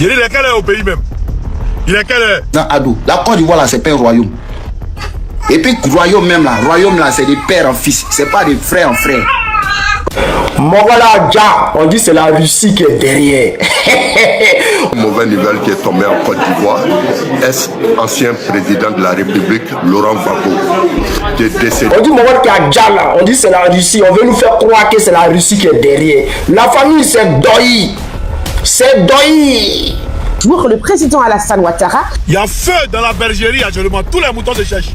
Il est quel est au pays même? Il est quel est? Non, Adou, la Côte d'Ivoire là, c'est pas un royaume. Et puis, royaume même là, c'est des pères en fils, c'est pas des frères en frères. Mongola Dja, on dit c'est la Russie qui est derrière. Mauvais nouvelle qui est tombé en Côte d'Ivoire, ancien président de la République, Laurent Gbagbo, qui est décédé. On dit Mongola qui a Dja là, on dit c'est la Russie, on veut nous faire croire que c'est la Russie qui est derrière. La famille c'est Doi, c'est Doi. Le président Alassane Ouattara. Il y a feu dans la bergerie actuellement, tous les moutons se cherchent.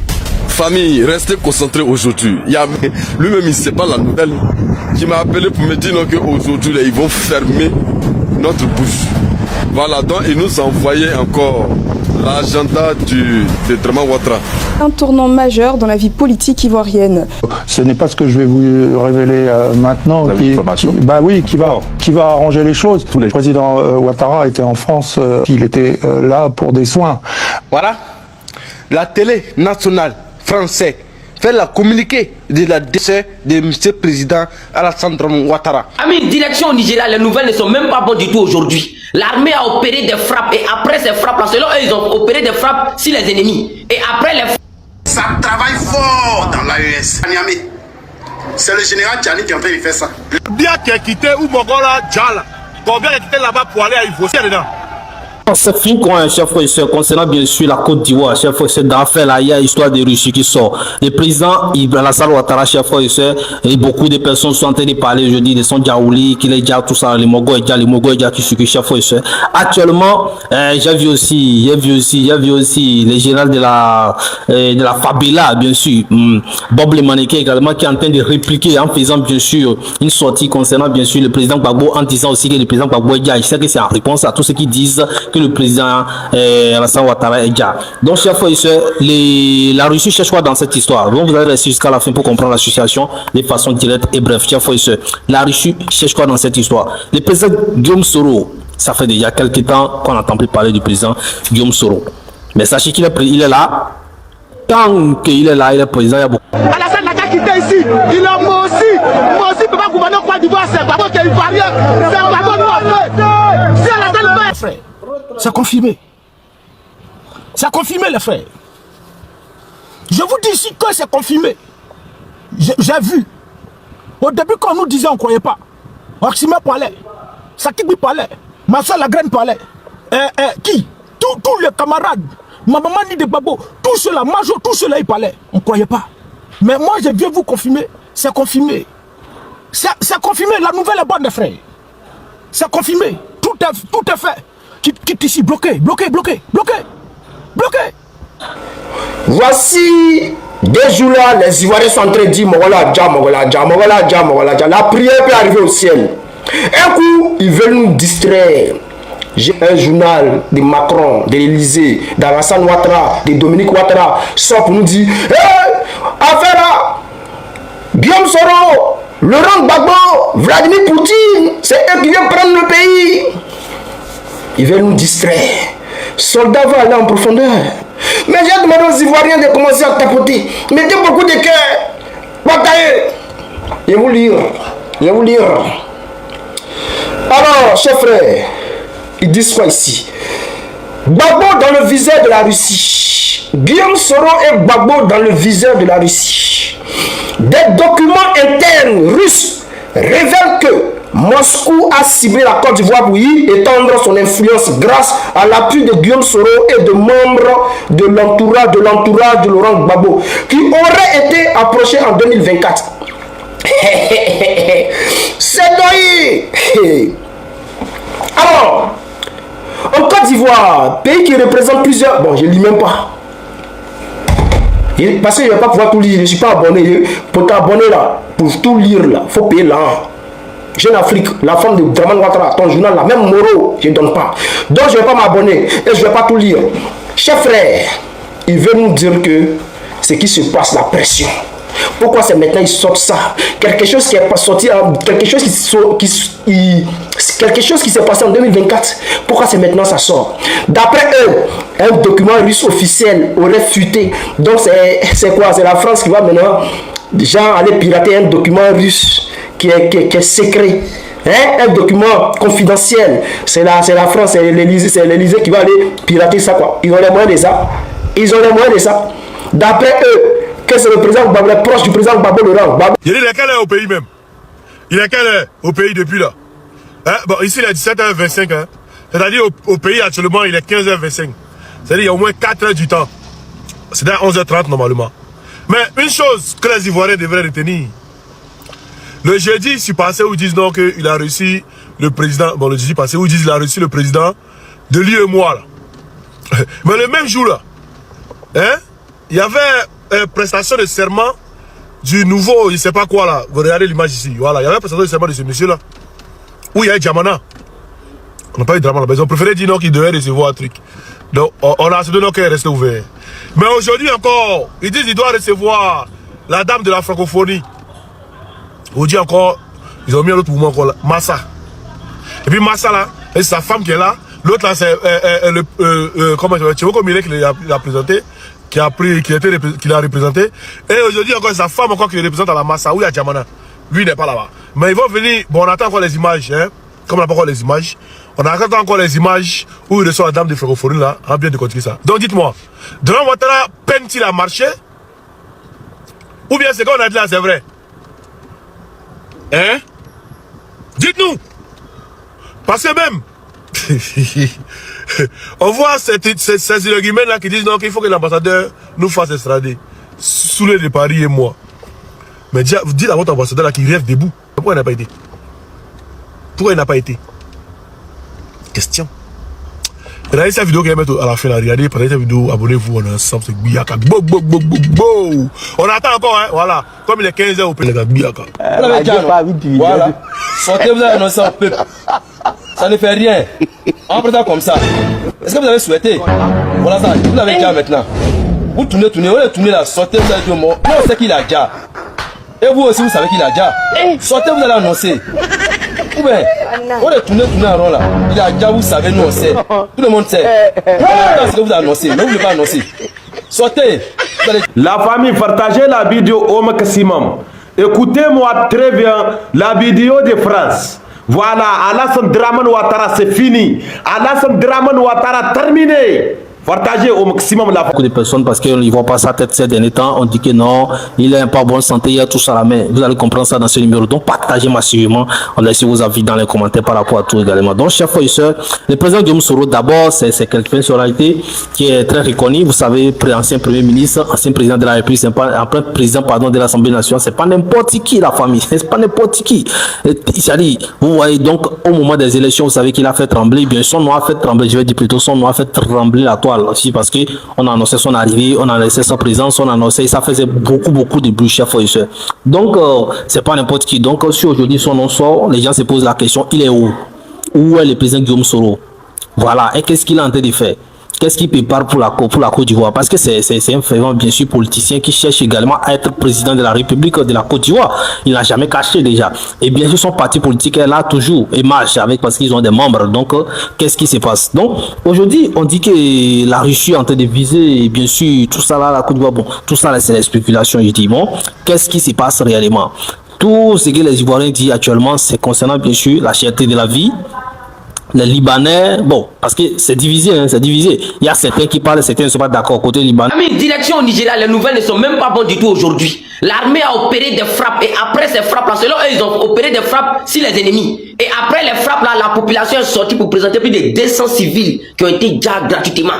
Famille, restez concentrés aujourd'hui. Lui-même, il ne sait pas la nouvelle. Qui m'a appelé pour me dire qu'aujourd'hui, ils vont fermer notre bouche. Voilà, donc il nous a envoyé encore l'agenda de Draman Ouattara. Un tournant majeur dans la vie politique ivoirienne. Ce n'est pas ce que je vais vous révéler maintenant, qui va arranger les choses. Le président Ouattara était en France, il était là pour des soins. Voilà, la télé nationale française fait la communiqué de la décès de M. le Président Alassane Ouattara. Amis, direction au Nigeria, les nouvelles ne sont même pas bonnes du tout aujourd'hui. L'armée a opéré des frappes et après ces frappes-là, selon eux, ils ont opéré des frappes sur les ennemis. Et après les Ça travaille fort dans l'AES. C'est le général Tchani qui est en train de faire ça. Bien qui a quitté ou Mongola Djala, combien a quitté là-bas pour aller à Ivoire dedans? C'est fini quoi, chef frère, concernant bien sûr la Côte d'Ivoire, chef frère, dans l'affaire là, il y a l'histoire de Russie qui sort. Le président Alassane Ouattara, chef frère, et beaucoup de personnes sont en train de parler aujourd'hui de son Djaouli, qu'il est déjà tout ça, les Mogo et Dja qui suivent, chef frère. Actuellement, j'ai vu aussi les généraux de la Fabela, bien sûr, Bob le Manéquin également, qui est en train de répliquer en faisant bien sûr une sortie concernant bien sûr le président Gbagbo, en disant aussi que le président Gbagbo est Dja. Je sais que c'est en réponse à tous ceux qui disent que le président Alassane Ouattara est Dja. Donc, chers frères et sœurs, la Russie cherche quoi dans cette histoire? Donc, vous allez rester jusqu'à la fin pour comprendre la situation de façon directe et bref. Chers frères et sœurs, la Russie cherche quoi dans cette histoire? Le président Guillaume Soro, ça fait déjà quelques temps qu'on n'entend plus parler du président Guillaume Soro. Mais sachez qu'il est là. Tant qu'il est là, il est président, il y a beaucoup. Alassane n'a qu'à quitter ici. Il est moi aussi. Moi aussi, je ne peux pas gouverner au Côte d'Ivoire. C'est Gbagbo qui est ivoirien. C'est Gbagbo qui a fait. C'est Alassane frère. C'est confirmé. C'est confirmé, les frères. Je vous dis ici que c'est confirmé. J'ai vu. Au début, quand on nous disait, on ne croyait pas. Oxymé parlait. Sakibi parlait. Massa Lagraine parlait. Qui? Tous les camarades. Ma maman ni de Gbagbo. Tout cela, Major, tout cela, ils parlaient. On ne croyait pas. Mais moi, je viens vous confirmer. C'est confirmé. C'est confirmé. La nouvelle est bonne, les frères. C'est confirmé. Tout est fait. Quitte ici, bloqué. Voici des jours là, les Ivoiriens sont en train de dire Mongola Dja. La prière peut arriver au ciel. Un coup, ils veulent nous distraire. J'ai un journal de Macron, de l'Élysée, d'Alassane Ouattara, de Dominique Ouattara, sort pour nous dire affaire là, Guillaume Soro, Laurent Gbagbo, Vladimir Poutine, c'est eux qui viennent prendre le pays. Ils veulent nous distraire. Soldats vont aller en profondeur. Mais j'ai demandé aux Ivoiriens de commencer à tapoter. Mettez beaucoup de cœur. Bataille. Je vais vous lire. Alors, chers frères, ils disent quoi ici? Gbagbo dans le viseur de la Russie. Guillaume Soro et Gbagbo dans le viseur de la Russie. Des documents internes russes révèlent que Moscou a ciblé la Côte d'Ivoire pour y étendre son influence grâce à l'appui de Guillaume Soro et de membres de l'entourage de Laurent Gbagbo qui auraient été approchés en 2024. C'est doyé. Alors, en Côte d'Ivoire, pays qui représente plusieurs... Bon, je ne lis même pas. Parce que je ne vais pas pouvoir tout lire. Je ne suis pas abonné. Pour t'abonner là, pour tout lire là, il faut payer là. Jeune Afrique, la femme de Draman Ouattara, ton journal là, même Moro, je ne donne pas. Donc je ne vais pas m'abonner et je ne vais pas tout lire. Chers frères, il veut nous dire que ce qui se passe, la pression. Pourquoi c'est maintenant ils sortent ça? Quelque chose qui est pas sorti, quelque chose qui s'est passé en 2024. Pourquoi c'est maintenant ça sort? D'après eux, un document russe officiel aurait fuité. Donc c'est quoi? C'est la France qui va maintenant déjà aller pirater un document russe qui est secret. un document confidentiel. C'est la France, c'est l'Élysée qui va aller pirater ça, quoi. Ils ont les moyens de ça. Ils ont les moyens de ça. D'après eux, que c'est le président Gbagbo, les proches du président Gbagbo Laurent. Il est lequel est au pays même? Il est lequel est au pays depuis là? Hein? Bon, ici il est 17h25. Hein? C'est-à-dire au pays actuellement il est 15h25. C'est-à-dire il y a au moins 4 heures du temps. C'est à 11h30 normalement. Mais une chose que les Ivoiriens devraient retenir. Le jeudi, c'est passé où ils disent non qu'il a reçu le président. Bon, le jeudi passé où ils disent qu'il a reçu le président de l'UEMOA là. Mais le même jour là, hein, il y avait une prestation de serment du nouveau, je ne sais pas quoi là. Vous regardez l'image ici. Voilà, il y avait une prestation de serment de ce monsieur là. Où il y a Djamana. On n'a pas eu de drama là. Ils ont préféré dire non qu'il devait recevoir un truc. Donc, on a accepté non qu'il est resté ouvert. Mais aujourd'hui encore, ils disent qu'il doit recevoir la dame de la francophonie. Aujourd'hui encore, ils ont mis un autre mouvement encore là, Massa. Et puis Massa là, c'est sa femme qui est là. L'autre là, c'est comment je sais pas comment il est qu'il a présenté, qui l'a représenté. Et aujourd'hui encore, c'est sa femme encore qui le représente à la Massa, où il y a Djamana. Lui, il n'est pas là-bas. Mais ils vont venir, bon, on attend encore les images, hein. Comme on n'a pas encore les images, on attend encore les images où il reçoit la dame de francophonie là, on bien de continuer ça. Donc dites-moi, Dran Ouattara peine-t-il à marcher? Ou bien c'est qu'on a dit là, c'est vrai? Hein? Dites-nous! Parce que même, on voit ces arguments là qui disent non, qu'il faut que l'ambassadeur nous fasse extrader. Soulé de Paris et moi. Mais dites à votre ambassadeur là qu'il rêve debout. Pourquoi il n'a pas été? Pourquoi il n'a pas été? Question. Regardez cette vidéo qu'il va mettre à la fin. Regardez, pendant cette vidéo, abonnez-vous, on est ensemble, c'est Gbiyaka. On attend encore, hein, voilà. Comme il est 15h au pays, Gbiyaka. Voilà. Sortez, vous avez annoncé au peuple. Ça ne fait rien. On prend ça comme ça. Est-ce que vous avez souhaité? Voilà ça, vous l'avez déjà maintenant. Vous tournez, vous allez tourner là, sortez, vous allez dire, non, on sait qu'il a déjà. Et vous aussi, vous savez qu'il a déjà. Sortez, vous allez annoncer. Ou bien, on est tourné en rond là. Il a déjà, vous savez, nous on sait. Tout le monde sait. C'est ce que vous annoncez, mais vous ne voulez pas annoncer. Sortez. La famille, partagez la vidéo au maximum. Écoutez-moi très bien la vidéo de France. Voilà, Alassane Dramane Ouattara, c'est fini. Alassane Dramane Ouattara, terminé. Partagez au maximum la... Beaucoup de personnes, parce qu'on ne voit pas sa tête ces derniers temps, on dit que non, il est pas bonne santé, il a tout ça à la main. Vous allez comprendre ça dans ce numéro. Donc partagez massivement, on laisse vos avis dans les commentaires par rapport à tout également. Donc chers frères et sœurs, le président Guillaume Soro, d'abord, c'est quelqu'un de personnalité qui est très reconnu. Vous savez, ancien premier ministre, ancien président de la République, c'est pas un président de l'Assemblée nationale, c'est pas n'importe qui la famille, c'est pas n'importe qui. C'est-à-dire, vous voyez donc au moment des élections, vous savez qu'il a fait trembler, bien son nom a fait trembler, je vais dire plutôt son nom a fait trembler la toile aussi, parce que on a annoncé son arrivée, on a laissé sa présence, on a annoncé, ça faisait beaucoup de bruit, chers frères et sœurs. Donc c'est pas n'importe qui. Donc si aujourd'hui son nom sort, les gens se posent la question, il est où? Où est le président Guillaume Soro? Voilà, et qu'est-ce qu'il est en train de faire? Qu'est-ce qu'il prépare pour la Côte d'Ivoire? Parce que c'est un fervent, bien sûr, politicien qui cherche également à être président de la République de la Côte d'Ivoire. Il n'a jamais caché déjà. Et bien sûr, son parti politique est là toujours et marche avec, parce qu'ils ont des membres. Donc, qu'est-ce qui se passe? Donc, aujourd'hui, on dit que la Russie est en train de viser, bien sûr, tout ça là, la Côte d'Ivoire. Bon, tout ça là, c'est la spéculation. Je dis, bon, qu'est-ce qui se passe réellement? Tout ce que les Ivoiriens disent actuellement, c'est concernant, bien sûr, la cherté de la vie. Les Libanais, bon, parce que c'est divisé, hein, c'est divisé. Il y a certains qui parlent, certains ne sont pas d'accord côté Libanais. Mais direction au Nigeria, les nouvelles ne sont même pas bonnes du tout aujourd'hui. L'armée a opéré des frappes et après ces frappes-là, selon eux, ils ont opéré des frappes sur les ennemis. Et après les frappes-là, la population est sortie pour présenter plus de 200 civils qui ont été déjà gratuitement.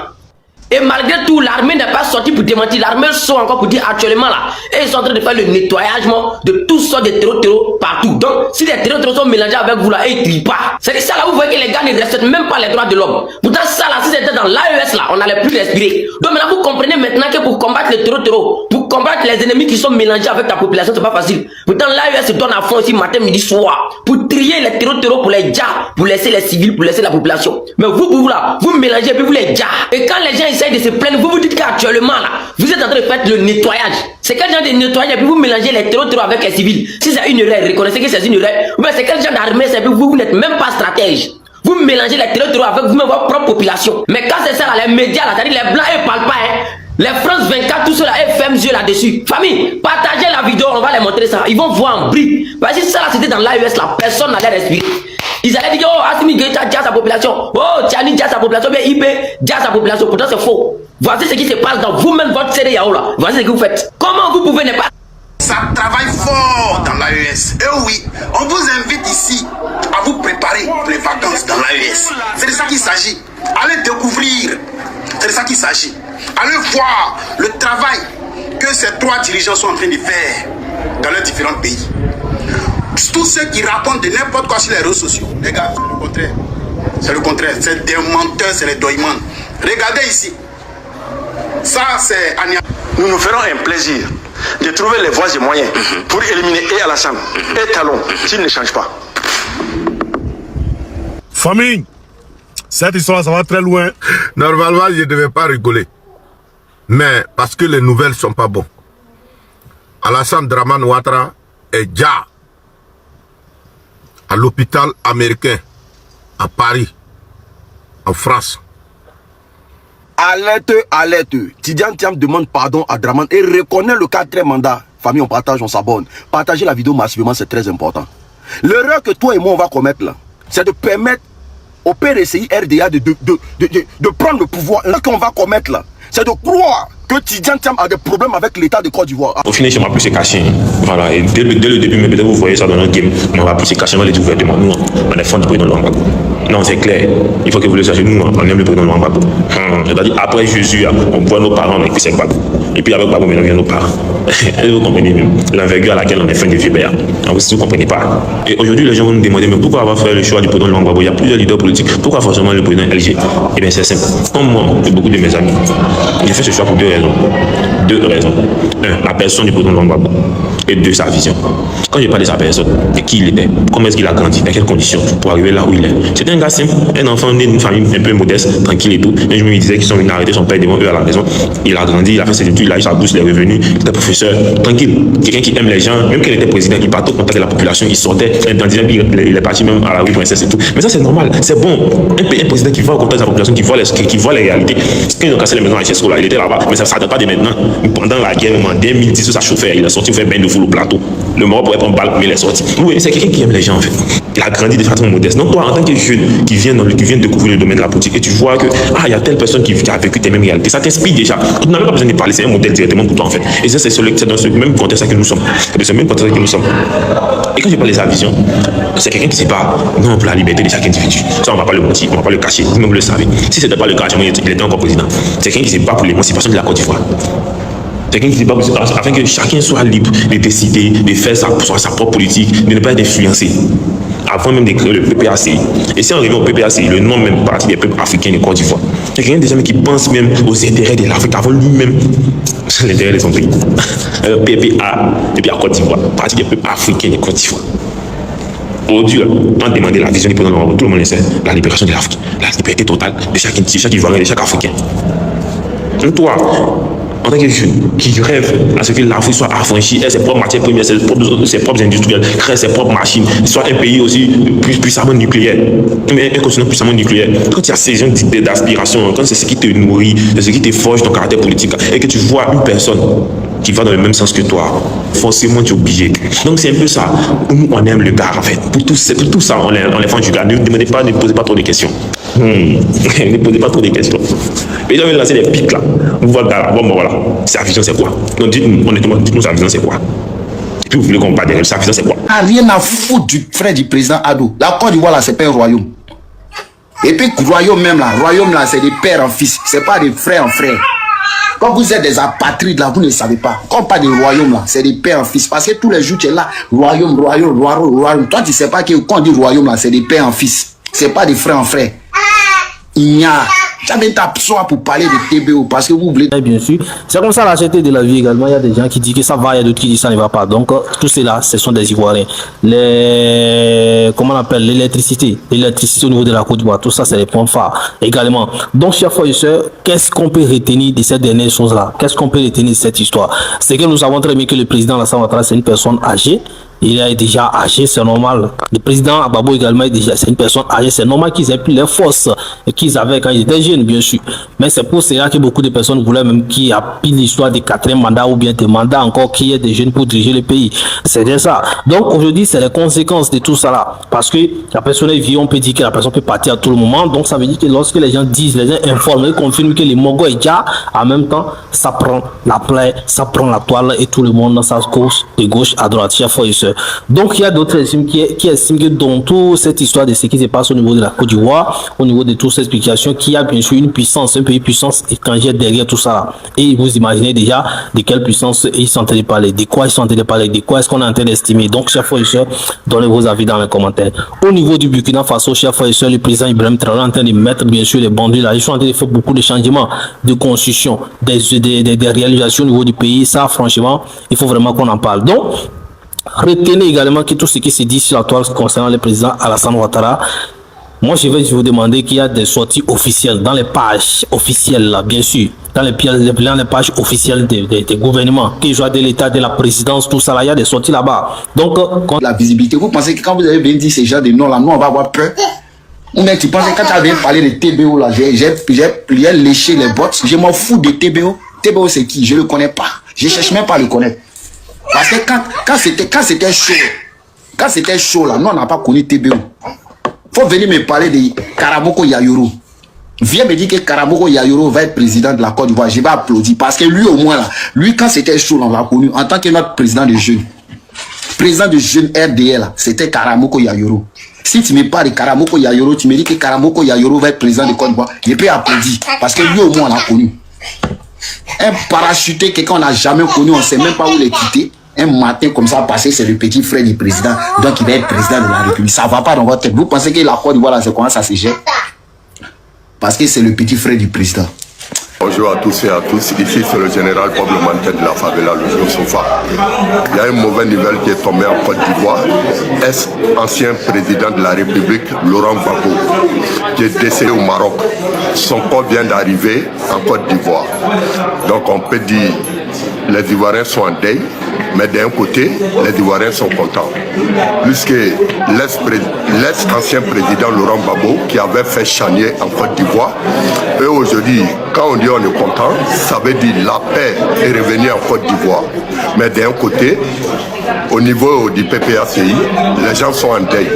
Et malgré tout, l'armée n'est pas sortie pour démentir. L'armée sont encore pour dire actuellement là. Et ils sont en train de faire le nettoyagement de toutes sortes de terreaux partout. Donc, si les terreaux sont mélangés avec vous là, et ils ne trient pas. C'est ça là, vous voyez que les gars ne respectent même pas les droits de l'homme. Pourtant, ça là, si c'était dans l'AES là, on n'allait plus respirer. Donc maintenant, vous comprenez maintenant que pour combattre les terreaux, pour combattre les ennemis qui sont mélangés avec la population, c'est pas facile. Pourtant, l'AES se donne à fond aussi matin, midi, soir. Pour trier les terreaux pour les djas, pour laisser les civils, pour laisser la population. Mais vous là, vous mélangez et puis vous les djas. Et quand les gens essayent de se plaindre, vous vous dites qu'actuellement là, vous êtes en train de faire le nettoyage. C'est quel genre de nettoyage et puis vous mélangez les terreaux avec les civils. Si c'est une erreur, reconnaissez que c'est une erreur. Ou bien c'est quel genre d'armée, c'est que vous n'êtes même pas stratège. Vous mélangez les terreaux avec vous-même votre propre population. Mais quand c'est ça là, les médias là, c'est-à-dire les blancs, ils parlent pas, hein. Les France 24, tout cela, FM yeux là-dessus. Famille, partagez la vidéo, on va les montrer ça. Ils vont voir en brique. Parce que si ça là c'était dans l'AES, la personne n'allait respirer. Ils allaient dire, oh, Assimi Goïta dit à sa population. Oh, Tiani dit à sa population. Mais IP dit à sa population. Pourtant, c'est faux. Voici ce qui se passe dans vous-même, votre CDAO là. Voici ce que vous faites. Comment vous pouvez ne pas. Ça travaille fort dans l'AES. Et oui, on vous invite ici à vous préparer pour les vacances dans l'AES. C'est de ça qu'il s'agit. Allez découvrir. C'est de ça qu'il s'agit. Allez voir le travail que ces trois dirigeants sont en train de faire dans leurs différents pays. Tous ceux qui racontent de n'importe quoi sur les réseaux sociaux, les gars, c'est le contraire. C'est le contraire. C'est des menteurs, c'est les doïmans. Regardez ici. Ça, c'est Ania. Nous nous ferons un plaisir de trouver les voies et moyens pour éliminer et Alassane et Talon s'ils ne changent pas. Famille, cette histoire, ça va très loin. Normalement, je ne devais pas rigoler. Mais parce que les nouvelles ne sont pas bonnes. Alassane Dramane Ouattara est déjà à l'hôpital américain à Paris, en France. Alerte, alerte. Tidiane Thiam demande pardon à Dramane et reconnaît le 4e mandat. Famille, on partage, on s'abonne. Partagez la vidéo massivement, c'est très important. L'erreur que toi et moi on va commettre là, c'est de permettre au PRCI RDA de prendre le pouvoir. L'erreur qu'on va commettre là, c'est de croire que Tidiane Thiam a des problèmes avec l'État de Côte d'Ivoire. Au final, je m'appuie se cacher. Voilà, et dès le début, mais peut-être vous voyez ça dans notre game, on va appuyer se cacher, on va les dire ouvertement. Nous, on est fans du président Laurent Gbagbo. Non, c'est clair. Il faut que vous le sachiez, nous, on aime le président Laurent Gbagbo. C'est-à-dire, après Jésus, on voit nos parents, et puis c'est Gbagbo. Et puis avec Gbagbo, maintenant, vient nos parents. Et vous comprenez même l'envergure à laquelle on est fin de Vibert. Donc, si vous ne comprenez pas. Et aujourd'hui, les gens vont nous demander, mais pourquoi avoir fait le choix du président Laurent Gbagbo? Il y a plusieurs leaders politiques. Pourquoi forcément le président LG? Eh bien, c'est simple. Comme moi et beaucoup de mes amis, j'ai fait ce choix pour deux raisons. Deux raisons. Un, la personne du président Laurent Gbagbo. Et deux, sa vision. Quand je parle de sa personne, et qui il était, comment est-ce qu'il a grandi, dans quelles conditions, pour arriver là où il est. C'était un gars simple, un enfant né d'une famille un peu modeste, tranquille et tout. Et je me disais qu'ils sont venus arrêter son père devant eux à la maison. Il a grandi, il a fait ses études, il a eu sa bourse, il est revenu, il était professeur, tranquille. Quelqu'un qui aime les gens, même quand il était président, il partait au contact de la population, il sortait, il est parti même à la rue Princesse et tout. Mais ça, c'est normal, c'est bon. Un président qui va au contact de la population, qui voit les réalités. Quand ils ont cassé les maisons à Chesco, là, il était là-bas, mais ça ne date pas de maintenant. Pendant la guerre, en 2010, ça chauffait, il est sorti, il fait bain de foule au plateau. Le mort pourrait prendre balle, mais il est sorti. Oui, c'est quelqu'un qui aime les gens en fait. Il a grandi de façon modeste. Donc toi, en tant que jeune qui vient découvrir le domaine de la politique et tu vois que il y a telle personne qui a vécu tes mêmes réalités, ça t'inspire déjà. Tu n'as même pas besoin de parler, c'est un modèle directement pour toi en fait. Et ça, c'est dans ce même contexte que nous sommes. C'est dans ce même contexte que nous sommes. Et quand je parle de sa vision, c'est quelqu'un qui ne sait pas non pour la liberté de chaque individu. Ça, on ne va pas le mentir, on ne va pas le cacher. Vous-même vous le savez. Si ce n'était pas le cas, il était encore président. C'est quelqu'un qui ne sait pas pour l'émancipation de la Côte d'Ivoire. Quelqu'un qui ne sait pas afin que chacun soit libre de décider, de faire sa propre politique, de ne pas être influencé. Avant même de créer le PPACI. Et si on revient au PPACI, le nom même parti des peuples africains de Côte d'Ivoire, c'est quelqu'un déjà qui pense même aux intérêts de l'Afrique avant lui-même l'intérêt de son pays. PPA, et puis à Côte d'Ivoire, parti des peuples africains de Côte d'Ivoire. Aujourd'hui, on a demandé la vision du président, tout le monde le sait, la libération de l'Afrique, la liberté totale de chaque Ivoirien, de chaque Africain. Donc toi, en tant que jeune qui rêve à ce que l'Afrique soit affranchie, ait ses propres matières premières, ses propres industriels, crée ses propres machines, soit un pays aussi puissamment nucléaire, mais un continent puissamment nucléaire. Quand tu as ces gens d'aspiration, quand c'est ce qui te nourrit, c'est ce qui te forge ton caractère politique, et que tu vois une personne qui va dans le même sens que toi, forcément tu es obligé. Donc c'est un peu ça. Nous, on aime le gars en fait. Pour tout ça, on est fan du gars. Ne demandez pas, ne posez pas trop de questions. Ne posez pas trop de questions. Les gens veulent lancer des pics là. Vous voyez, bon, voilà. Sa vision c'est quoi? Donc dites-nous, honnêtement, dites-nous sa vision c'est quoi? Et puis vous voulez qu'on parle derrière, sa vision c'est quoi? Rien à foutre du frère du président Addo. La Côte d'Ivoire là, c'est pas un royaume. Et puis royaume là, c'est des pères en fils. C'est pas des frères en frères. Quand vous êtes des apatrides là, vous ne savez pas. Quand on parle de royaume là, c'est des pères en fils. Parce que tous les jours tu es là, royaume. Toi tu sais pas que quand on dit royaume là, c'est des pères en fils. C'est pas des frères en frères. Il y a. J'avais ta soin pour parler de TBO parce que vous voulez. Bien sûr, c'est comme ça la cherté de la vie également. Il y a des gens qui disent que ça va, il y a d'autres qui disent que ça ne va pas. Donc, tout cela, ce sont des Ivoiriens. Comment on appelle l'électricité au niveau de la Côte d'Ivoire, tout ça, c'est des points phares également. Donc, chers frères et sœurs, qu'est-ce qu'on peut retenir de cette dernière chose-là? Qu'est-ce qu'on peut retenir de cette histoire? C'est que nous savons très bien que le président Alassane Ouattara, c'est une personne âgée. il est déjà âgé, c'est normal. Le président Gbagbo également est déjà, c'est une personne âgée, c'est normal qu'ils aient plus les forces qu'ils avaient quand ils étaient jeunes, bien sûr. Mais c'est pour cela que beaucoup de personnes voulaient même qu'il y ait l'histoire du 4e mandat ou bien des mandats encore, qu'il y ait des jeunes pour diriger le pays. C'est déjà ça. Donc aujourd'hui, c'est les conséquences de tout ça là. Parce que la personne est vieille, on peut dire que la personne peut partir à tout le moment. Donc ça veut dire que lorsque les gens disent, les gens informent, ils confirment que les Mongo est déjà, en même temps, ça prend la plaie, ça prend la toile et tout le monde, ça course de gauche à droite, chers frères et sœurs. Donc il y a d'autres qui estiment que dans toute cette histoire de ce qui se passe au niveau de la Côte d'Ivoire, au niveau de toutes ces explications, qu'il y a bien sûr une puissance, un pays puissance étrangère derrière tout ça là. Et vous imaginez déjà de quelle puissance ils sont en train de parler, de quoi ils sont en train de parler, de quoi est-ce qu'on est en train d'estimer. Donc chers frères et sœurs, donnez vos avis dans les commentaires. Au niveau du Burkina Faso, chers frères et sœurs, le président Ibrahim Traoré est en train de mettre bien sûr les bandits là. Ils sont en train de faire beaucoup de changements de constitution, des réalisations au niveau du pays. Ça franchement, il faut vraiment qu'on en parle. Donc retenez également que tout ce qui se dit sur la toile concernant le président Alassane Ouattara, moi je vais vous demander qu'il y a des sorties officielles dans les pages officielles là, bien sûr, dans les pages officielles des gouvernements, qu'ils soient de l'État, de la présidence, tout ça là, il y a des sorties là-bas. Donc la visibilité, vous pensez que quand vous avez bien dit ces gens de noms là, nous on va avoir peur? Ou bien tu penses que quand tu as bien parlé de TBO là, j'ai léché les bottes, je m'en fous de TBO. TBO c'est qui? Je le connais pas. Je cherche même pas à le connaître. Parce que quand c'était chaud là, nous on n'a pas connu TBO. Faut venir me parler de Karamoko Yayoro. Viens me dire que Karamoko Yayoro va être président de la Côte d'Ivoire. Je vais applaudir parce que lui au moins là, lui quand c'était chaud là, on l'a connu en tant que notre président de jeunes. Président de jeunes RDL, c'était Karamoko Yayoro. Si tu me parles de Karamoko Yayoro, tu me dis que Karamoko Yayoro va être président de Côte d'Ivoire, je peux applaudir parce que lui au moins on l'a connu. Un parachuté, quelqu'un qu'on n'a jamais connu, on ne sait même pas où les quitter. Un matin comme ça, passé, c'est le petit frère du président, donc il va être président de la République. Ça ne va pas dans votre tête. Vous pensez que la Côte d'Ivoire, là, c'est comment ça se gère? Parce que c'est le petit frère du président. Bonjour à tous et à tous, ici c'est le général Pablo Mantel de la favela, le vieux sofa. Il y a une mauvaise nouvelle qui est tombée en Côte d'Ivoire. Ancien président de la République, Laurent Gbagbo, qui est décédé au Maroc. Son corps vient d'arriver en Côte d'Ivoire. Donc on peut dire les Ivoiriens sont en deuil, mais d'un côté, les Ivoiriens sont contents. Puisque l'ex-ancien président Laurent Gbagbo, qui avait fait Chanier en Côte d'Ivoire, et aujourd'hui, quand on dit on est content, ça veut dire la paix est revenue en Côte d'Ivoire. Mais d'un côté, au niveau du PPACI, les gens sont en deuil.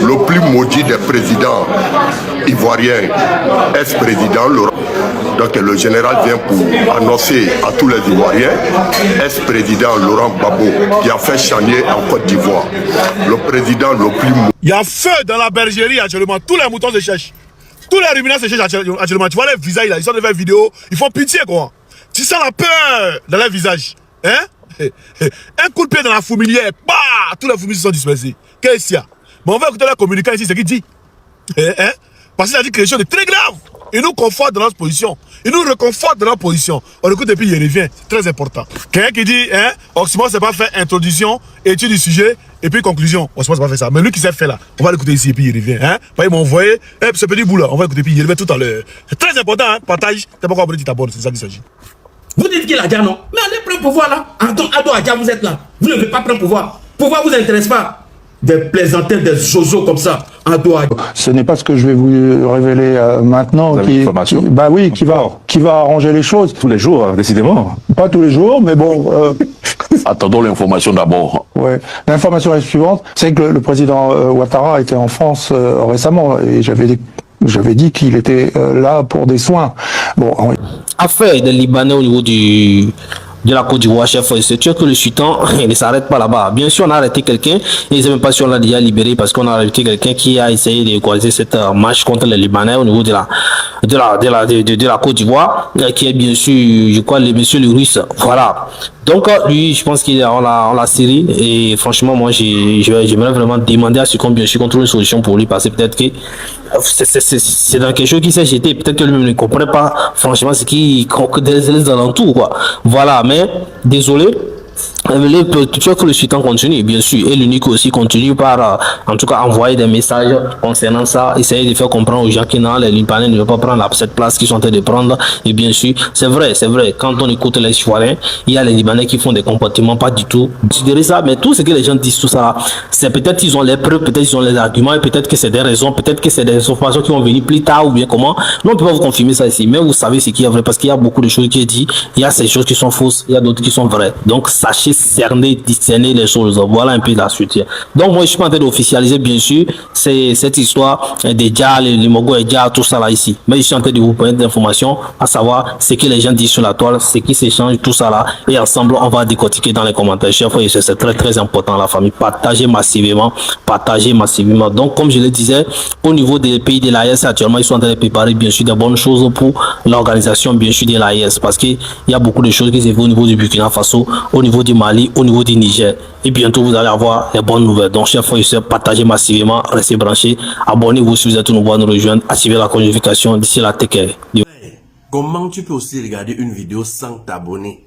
Le plus maudit des présidents ivoiriens, ex-président Laurent. Donc le général vient pour annoncer à tous les Ivoiriens, ex-président Laurent Gbagbo, qui a fait Chanier en Côte d'Ivoire. Le président le plus maudit. Il y a feu dans la bergerie actuellement, tous les moutons se cherchent. Tous les ruminants se cherchent actuellement. Tu vois les visages là, ils sont de faire vidéo, ils font pitié quoi. Tu sens la peur dans les visages. Hein? Un coup de pied dans la fourmilière, bah, tous les fourmis se sont dispersés. Qu'est-ce qu'il y a? Mais on va écouter le communicant ici, ce qu'il dit. Hein? Parce qu'il a dit quelque chose de très grave. Il nous conforte dans notre position. Il nous réconforte dans notre position. On écoute et puis il revient. C'est très important. Quelqu'un qui dit, hein, Oxymore c'est pas fait introduction, étude du sujet, et puis conclusion. Oxymore c'est pas fait ça. Mais lui qui s'est fait là, on va l'écouter ici et puis il revient. Hein? Ils m'ont envoyé ce petit bout là. On va l'écouter et puis il revient tout à l'heure. C'est très important, hein? Partage. C'est pas quoi tu t'abonnes, c'est ça qu'il s'agit. Vous dites qu'il a déjà non. Mais allez prendre pouvoir là. Ado Adja, vous êtes là. Vous ne voulez pas prendre pouvoir. Pouvoir vous intéresse pas. Des plaisantins, des jojos comme ça. Ce n'est pas ce que je vais vous révéler maintenant. Bah oui, qui va arranger les choses. Tous les jours, décidément. Pas tous les jours, mais bon. Attendons l'information d'abord. Ouais. L'information est suivante. C'est que le président Ouattara était en France récemment et j'avais dit qu'il était là pour des soins. Bon. Affaire des Libanais au niveau de la Côte d'Ivoire, chef, c'est sûr que le sultan il ne s'arrête pas là-bas. Bien sûr, on a arrêté quelqu'un, et je ne sais même pas si on l'a déjà libéré parce qu'on a arrêté quelqu'un qui a essayé de coaliser cette marche contre les Libanais au niveau de la Côte d'Ivoire, qui est bien sûr, je crois, monsieur le Russe. Voilà. Donc, lui, je pense qu'on l'a serré, et franchement, moi, j'aimerais vraiment demander à ce qu'on bien sûr qu'on trouve une solution pour lui, parce que peut-être que c'est dans quelque chose qui s'est jeté, peut-être que lui-même ne comprenait pas, franchement, ce qui des alentours, quoi. Voilà, mais désolé, Tu vois que le sultan continue, bien sûr, et l'unique aussi continue par, en tout cas, envoyer des messages concernant ça, essayer de faire comprendre aux gens qui n'ont les Libanais ne veulent pas prendre cette place qu'ils sont en train de prendre. Et bien sûr, c'est vrai, quand on écoute les Ivoiriens, il y a les Libanais qui font des comportements pas du tout considérer ça, mais tout ce que les gens disent, tout ça, c'est peut-être qu'ils ont les preuves, peut-être qu'ils ont les arguments, et peut-être que c'est des raisons, peut-être que c'est des informations qui vont venir plus tard, ou bien comment. Nous, on ne peut pas vous confirmer ça ici, mais vous savez ce qui est vrai, parce qu'il y a beaucoup de choses qui est dit, il y a ces choses qui sont fausses, il y a d'autres qui sont vraies. Donc, sachez cerner, discerner les choses. Voilà un peu la suite. Donc, moi, je suis pas en train d'officialiser, bien sûr, c'est cette histoire des Dja, les Mogo et Dja, tout ça là ici. Mais je suis en train de vous donner des informations, à savoir ce que les gens disent sur la toile, ce qui s'échange, tout ça là. Et ensemble, on va décortiquer dans les commentaires. Chers frères et sœurs, c'est très, très important, la famille. Partagez massivement. Donc, comme je le disais, au niveau des pays de l'AES, actuellement, ils sont en train de préparer, bien sûr, des bonnes choses pour l'organisation, bien sûr, de l'AES. Parce qu'il y a beaucoup de choses qui se font au niveau du Burkina Faso, au niveau du Mali, au niveau du Niger. Et bientôt, vous allez avoir les bonnes nouvelles. Donc, chers frères et sœurs, partagez massivement, restez branchés, abonnez-vous si vous êtes nouveau à nous rejoindre, activez la notification d'ici la tech. Comment tu peux aussi regarder une vidéo sans t'abonner?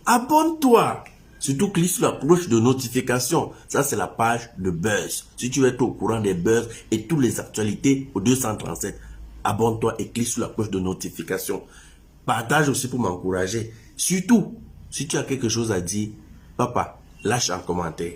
Abonne-toi! Surtout clique sur la cloche de notification. Ça, c'est la page de Buzz. Si tu veux être au courant des buzz et toutes les actualités au 237, abonne-toi et clique sur la cloche de notification. Partage aussi pour m'encourager. Surtout, si tu as quelque chose à dire, papa, lâche un commentaire.